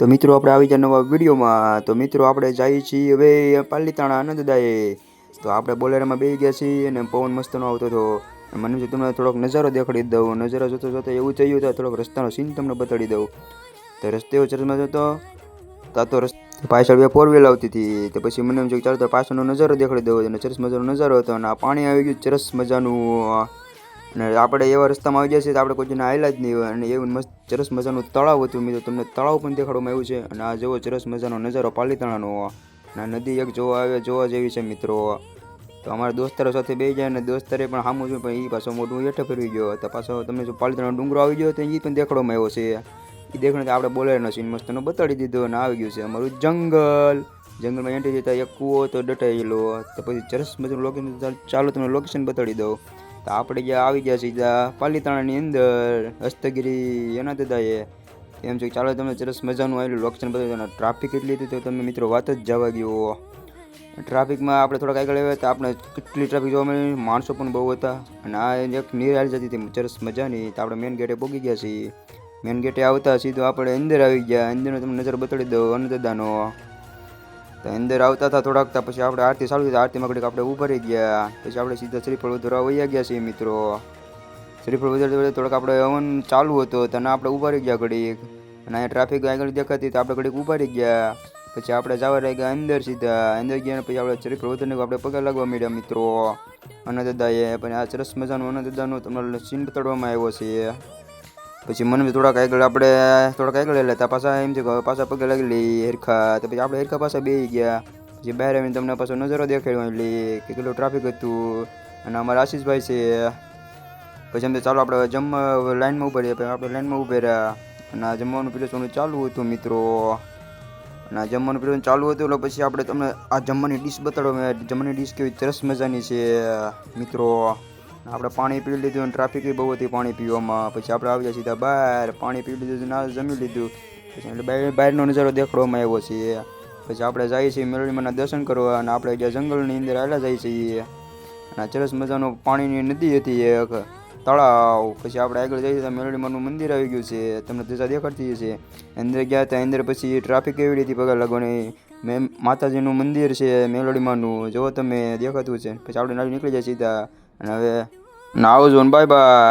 તો મિત્રો આપણે આવી ગયા નવા વિડીયોમાં. તો મિત્રો આપણે જઈએ છીએ હવે પાલીતાણા આનંદદાયે. તો આપણે બોલેરોમાં બેસી ગયા છીએ અને પવન મસ્તનો આવતો હતો. મને તમને થોડોક નજારો દેખાડી દઉં. નજારો જોતો જોતો એવું થયું તો થોડોક રસ્તાનો સીન તમને બતાડી દઉં. તો રસ્તે ચર્ચમાં જતો તો પાછળ ફોર વ્હીલ આવતી હતી. તો પછી મને એમ છે કે ચાલો તો પાછળનો નજારો દેખાડી દઉં. અને સરસ મજાનો નજારો હતો અને આ પાણી આવી ગયું સરસ મજાનું. અને આપણે એવા રસ્તામાં આવી ગયા છીએ તો આપણે કોઈ જણા આવેલા જ નહીં હોય. અને એવું મસ્ત સરસ મજાનું તળાવ હતું. મિત્રો તમને તળાવ પણ દેખાડવામાં આવ્યું છે. અને આ જેવો સરસ મજાનો નજારો પાલીતાણાનો. અને નદી એક જોવા જેવી છે મિત્રો. તો અમારા દોસ્તારો સાથે બે જાય અને દોસ્તારે પણ સામું છું પણ એ પાછો મોઢું હેઠે ફેરવી ગયો. તો પાછો તમને જો પાલીતાણા ડુંગરો આવી ગયો તો એ પણ દેખાડવામાં આવ્યો છે. એ દેખાડે આપણે બોલેરોનો સીન મસ્તનો બતાડી દીધો અને આવી ગયું છે અમારું જંગલમાં એન્ટ્રી જતા એક કૂવો તો દટાયેલો. તો પછી સરસ મજાનું લોકેશન ચાલો તમને લોકેશન બતાડી દઉં. તો આપણે જ્યાં આવી ગયા સીધા પાલીતાણાની અંદર હસ્તગીરી આનંદદાયે. એમ છે ચાલો તમે સરસ મજાનું આવેલું લોકેશન બતાવી દો. ટ્રાફિક એટલી હતી તો તમે મિત્રો વાત જ જવા ગયો. ટ્રાફિકમાં આપણે થોડાક આગળ આવ્યા તો આપણે કેટલી ટ્રાફિક જોવા મળી. માણસો પણ બહુ હતા અને આ એક નીર આવી જતી હતી સરસ મજાની. તો આપણે મેન ગેટે પહોંચી ગયા છીએ. મેન ગેટે આવતા સીધો આપણે અંદર આવી ગયા. અંદરનો તમને નજર બતાડી દઉં આનંદદાનો. તો અંદર આવતા હતા થોડાક પછી આપણે આરતી ચાલુ હતી. આરતીમાં ઘડીક આપણે ઊભા રહી ગયા. પછી આપણે સીધા શ્રીફળ વધારવા વયા ગયા છીએ મિત્રો. શ્રીફળ વધારતા થોડાક આપણે હવન ચાલુ હતો તો આપણે ઊભા રહી ગયા ઘડીક. અને અહીંયા ટ્રાફિક આગળ દેખાતી તો આપણે ઘડીક ઊભા રહી ગયા. પછી આપણે જવા રહી ગયા અંદર સીધા. અંદર ગયા પછી આપણે શ્રીફળ વધારીને આપણે પગે લાગવા મળ્યા મિત્રો આનંદદાયે. પણ આ સરસ મજાનું આનંદદાનો તમને સીન બતાડવામાં આવ્યો છે. પછી મને થોડાક આગળ એટલે પાછા એમ છે કે પાછા પગે લાગી લઈ હેરખા. તો પછી આપણે હેરખા પાછા બેસી ગયા. પછી બહાર આવીને તમને પાછો નજારો દેખાડ્યો એટલે કે કેટલું ટ્રાફિક હતું. અને અમારા આશીષભાઈ છે. પછી એમ તો ચાલો આપણે જમવા લાઈનમાં ઊભા રહ્યા. આપણે લાઈનમાં ઊભા રહ્યા અને આ જમવાનું પીરસવાનું ચાલુ હતું મિત્રો. અને આ જમવાનું પીરસવાનું ચાલુ હતું એટલે પછી આપણે તમને આ જમવાની ડીશ બતાડો. જમવાની ડીશ કેવી સરસ મજાની છે મિત્રો. આપણે પાણી પી લીધું અને ટ્રાફિક બહુ હતી પાણી પીવામાં. પછી આપણે આવ્યા સીધા બહાર. પાણી પી લીધું ના જમી લીધું. પછી એટલે બહારનો નજારો દેખાડવામાં આવ્યો છે. પછી આપણે જઈએ છીએ મેલડીમાંના દર્શન કરવા. અને આપણે જ્યાં જંગલની અંદર આવેલા જઈએ છીએ. અને સરસ મજાનું પાણીની નદી હતી એક તળાવ. પછી આપણે આગળ જઈએ તો મેલડીમાંનું મંદિર આવી ગયું છે. તમને ધજા દેખાડતી છે. અંદર ગયા હતા અંદર પછી ટ્રાફિક એવી રીતે પગાર લાગવાની. માતાજીનું મંદિર છે મેલડીમાંનું જો તમે દેખાતું છે. પછી આપણે નાળી નીકળી જાય સીધા. અને હવે આવજો ને બાય બાય.